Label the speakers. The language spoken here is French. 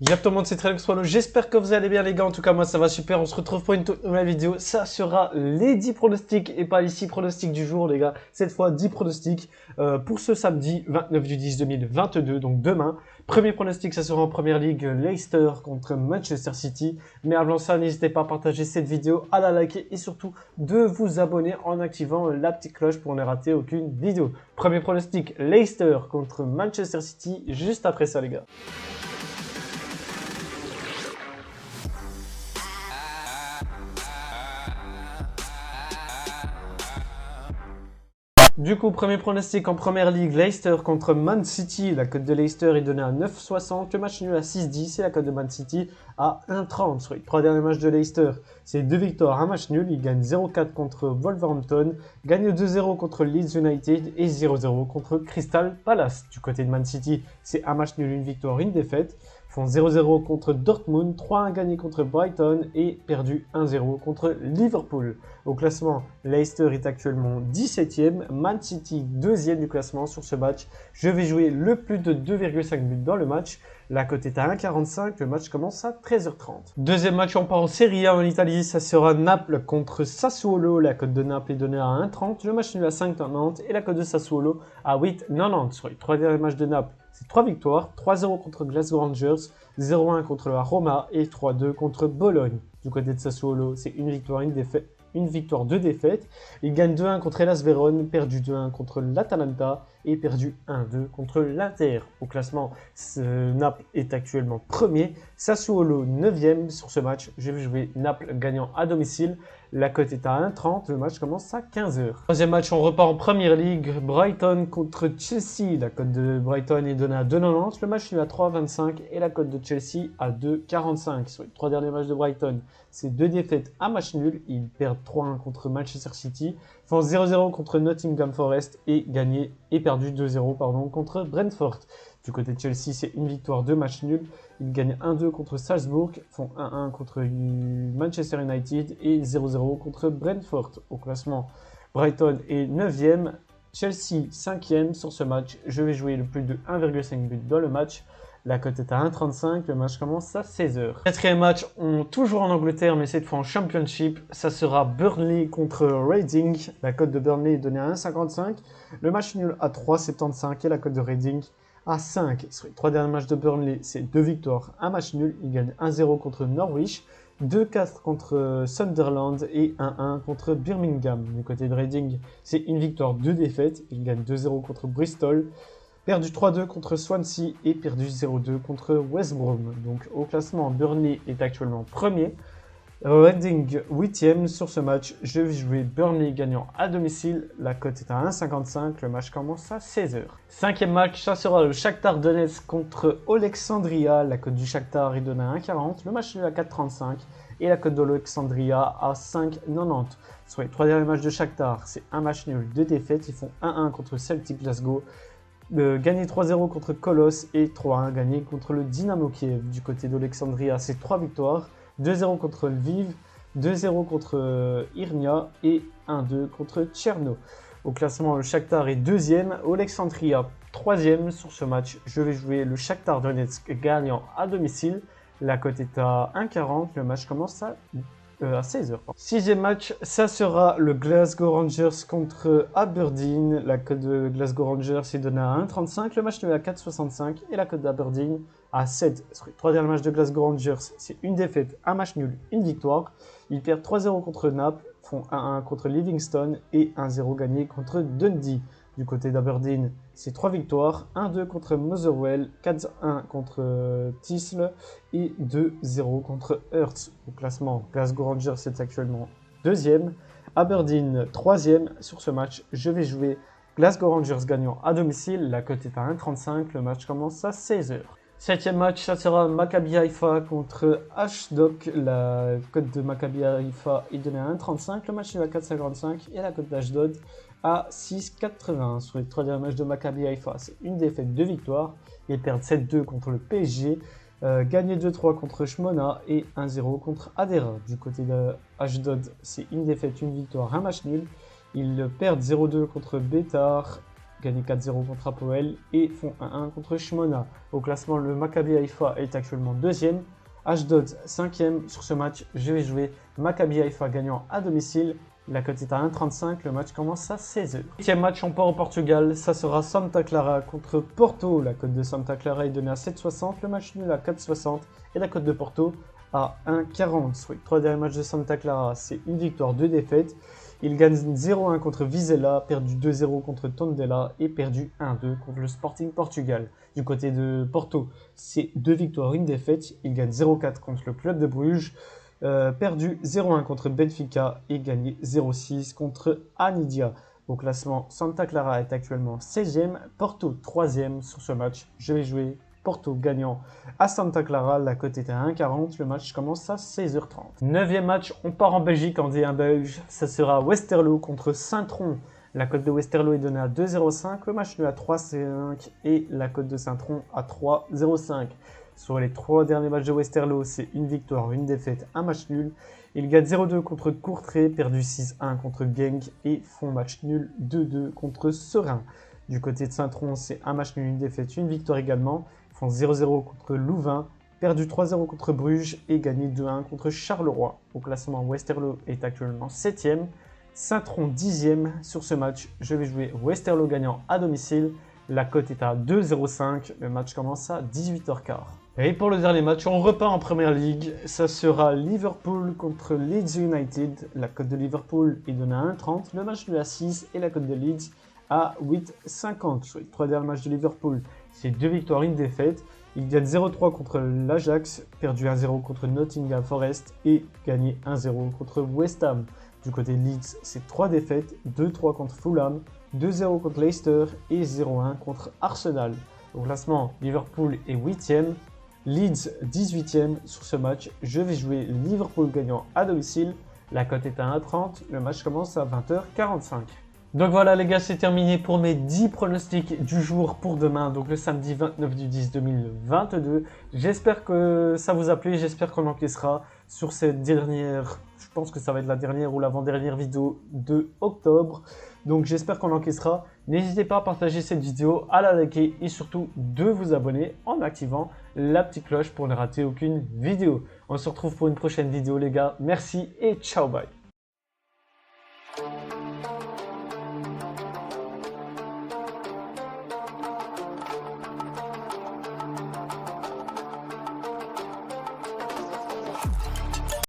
Speaker 1: Y'a tout le monde, c'est TrellXPro. J'espère que vous allez bien les gars, en tout cas moi ça va super. On se retrouve pour une toute nouvelle vidéo. Ça sera les 10 pronostics et pas les 6 pronostics du jour les gars. Cette fois 10 pronostics pour ce samedi 29 du 10 2022, donc demain. Premier pronostic, ça sera en première ligue, Leicester contre Manchester City. Mais avant ça, n'hésitez pas à partager cette vidéo, à la liker et surtout de vous abonner en activant la petite cloche pour ne rater aucune vidéo. Premier pronostic, Leicester contre Manchester City, juste après ça les gars. Du coup, premier pronostic en première ligue, Leicester contre Man City. La cote de Leicester est donnée à 9,60. Le match nul à 6,10 et la cote de Man City à 1,30. Sur les 3 derniers matchs de Leicester, c'est 2 victoires, 1 match nul. Ils gagnent 0,4 contre Wolverhampton, gagnent 2-0 contre Leeds United et 0-0 contre Crystal Palace. Du côté de Man City, c'est 1 match nul, 1 victoire, 1 défaite. Ils font 0-0 contre Dortmund, 3-1 gagné contre Brighton et perdu 1-0 contre Liverpool. Au classement, Leicester est actuellement 17e, Man City 2e du classement sur ce match. Je vais jouer le plus de 2,5 buts dans le match. La cote est à 1,45, le match commence à 13h30. Deuxième match, on part en Serie A en Italie, ça sera Naples contre Sassuolo. La cote de Naples est donnée à 1,30, le match nul à 5,90 et la cote de Sassuolo à 8,90. Sur les 3 derniers matchs de Naples, c'est 3 victoires, 3-0 contre Glasgow Rangers, 0-1 contre la Roma et 3-2 contre Bologne. Du côté de Sassuolo, c'est 1 victoire, 1 défaite. Une victoire, 2 défaites. Il gagne 2-1 contre Hellas Vérone, perdu 2-1 contre l'Atalanta et perdu 1-2 contre l'Inter. Au classement, Naples est actuellement premier. Sassuolo 9e sur ce match. Je vais jouer Naples gagnant à domicile. La cote est à 1,30. Le match commence à 15h. Troisième match, on repart en Première Ligue. Brighton contre Chelsea. La cote de Brighton est donnée à 2,90. Le match est à 3,25 et la cote de Chelsea à 2,45. Sur les 3 derniers matchs de Brighton, c'est 2 défaites, 1 match nul. Ils perdent 3-1 contre Manchester City, font 0-0 contre Nottingham Forest et gagné et perdu 2-0 contre Brentford. Du côté de Chelsea, c'est 1 victoire, 2 matchs nuls. Ils gagnent 1-2 contre Salzbourg, font 1-1 contre Manchester United et 0-0 contre Brentford. Au classement, Brighton est 9e, Chelsea 5e sur ce match. Je vais jouer le plus de 1,5 but dans le match. La cote est à 1,35, le match commence à 16h. Quatrième match, toujours en Angleterre, mais cette fois en Championship. Ça sera Burnley contre Reading. La cote de Burnley est donnée à 1,55. Le match nul à 3,75 et la cote de Reading à 5. Sur les 3 derniers matchs de Burnley, c'est 2 victoires, 1 match nul. Ils gagnent 1-0 contre Norwich, 2-4 contre Sunderland et 1-1 contre Birmingham. Du côté de Reading, c'est 1 victoire, 2 défaites. Ils gagnent 2-0 contre Bristol. Perdu 3-2 contre Swansea et perdu 0-2 contre West Brom. Donc au classement, Burnley est actuellement premier. Reading 8e sur ce match. Je vais jouer Burnley gagnant à domicile. La cote est à 1,55. Le match commence à 16h. Cinquième match, ça sera le Shakhtar Donetsk contre Alexandria. La cote du Shakhtar est donnée à 1,40. Le match est à 4,35 et la cote de l'Alexandria à 5,90. Sur les 3 derniers matchs de Shakhtar, c'est 1 match nul, 2 défaites. Ils font 1-1 contre Celtic Glasgow. Gagné 3-0 contre Kolos et 3-1 gagné contre le Dynamo Kiev. Du côté d'Alexandria, c'est 3 victoires, 2-0 contre Lviv, 2-0 contre Irnia et 1-2 contre Tcherno. Au classement, le Shakhtar est 2e, Alexandria 3e sur ce match. Je vais jouer le Shakhtar Donetsk gagnant à domicile. La cote est à 1,40, le match commence à 16h. Sixième match, ça sera le Glasgow Rangers contre Aberdeen. La cote de Glasgow Rangers est donnée à 1,35. Le match est à 4,65 et la cote d'Aberdeen à 7. Sur les 3 derniers matchs de Glasgow Rangers, c'est 1 défaite, 1 match nul, 1 victoire. Ils perdent 3-0 contre Naples, font 1-1 contre Livingston et 1-0 gagné contre Dundee. Du côté d'Aberdeen, c'est 3 victoires, 1-2 contre Motherwell, 4-1 contre Thistle et 2-0 contre Hearts. Au classement, Glasgow Rangers est actuellement 2e, Aberdeen 3e sur ce match. Je vais jouer Glasgow Rangers gagnant à domicile, la cote est à 1,35, le match commence à 16h. Septième match, ça sera Maccabi Haïfa contre Ashdod. La cote de Maccabi Haïfa est donnée à 1,35. Le match est à 4,55 et la cote d'Ashdod à 6,80. Sur les 3 derniers matchs de Maccabi Haïfa, c'est 1 défaite, 2 victoires. Ils perdent 7-2 contre le PSG, gagné 2-3 contre Shmona et 1-0 contre Adera. Du côté de Ashdod, c'est 1 défaite, 1 victoire, 1 match nul. Ils perdent 0-2 contre Betar, gagné 4-0 contre Hapoel et font 1-1 contre Shmona. Au classement, le Maccabi Haïfa est actuellement 2e. Ashdod 5e. Sur ce match, je vais jouer Maccabi Haïfa gagnant à domicile. La cote est à 1,35, le match commence à 16h. 8e match, on part au Portugal, ça sera Santa Clara contre Porto. La cote de Santa Clara est donnée à 7,60, le match nul à 4,60 et la cote de Porto à 1,40. Sur les 3 derniers matchs de Santa Clara, c'est une victoire, 2 défaites. Il gagne 0-1 contre Vizela, perdu 2-0 contre Tondela et perdu 1-2 contre le Sporting Portugal. Du côté de Porto, c'est 2 victoires, 1 défaite. Il gagne 0-4 contre le Club de Bruges. Perdu 0-1 contre Benfica et gagné 0-6 contre Anidia. Au classement, Santa Clara est actuellement 16e, Porto 3e. Sur ce match, je vais jouer Porto gagnant à Santa Clara. La cote est à 1,40, le match commence à 16h30. 9e match, on part en Belgique en D1 belge. Ça sera Westerlo contre Saint-Tron. La cote de Westerlo est donnée à 2,05, le match nul à 3,5 et la cote de Saint-Tron à 3,05. Sur les 3 derniers matchs de Westerlo, c'est une victoire, 1 défaite, 1 match nul. Ils gagnent 0-2 contre Courtrai, perdu 6-1 contre Genk et font match nul 2-2 contre Serein. Du côté de Saint-Tron, c'est 1 match nul, 1 défaite, 1 victoire également. Ils font 0-0 contre Louvain, perdu 3-0 contre Bruges et gagné 2-1 contre Charleroi. Au classement, Westerlo est actuellement 7e, Saint-Tron 10e. Sur ce match, je vais jouer Westerlo gagnant à domicile. La cote est à 2,05, le match commence à 18h15. Et pour le dernier match, on repart en Première Ligue. Ça sera Liverpool contre Leeds United. La cote de Liverpool est donnée à 1,30, le match nul à 6 et la cote de Leeds à 8,50. Sur les 3 derniers matchs de Liverpool, c'est 2 victoires, 1 défaite. Ils gagnent 0-3 contre l'Ajax, perdu 1-0 contre Nottingham Forest et gagné 1-0 contre West Ham. Du côté de Leeds, c'est 3 défaites, 2-3 contre Fulham, 2-0 contre Leicester et 0-1 contre Arsenal. Au classement, Liverpool est 8e, Leeds 18e. Sur ce match, je vais jouer Liverpool gagnant à domicile. La cote est à 1,30, le match commence à 20h45. Donc voilà les gars, c'est terminé pour mes 10 pronostics du jour pour demain, donc le samedi 29 du 10 2022. J'espère que ça vous a plu, j'espère qu'on encaissera sur cette dernière, je pense que ça va être la dernière ou l'avant-dernière vidéo de octobre. Donc j'espère qu'on encaissera. N'hésitez pas à partager cette vidéo, à la liker et surtout de vous abonner en activant la petite cloche pour ne rater aucune vidéo. On se retrouve pour une prochaine vidéo les gars, merci et ciao bye.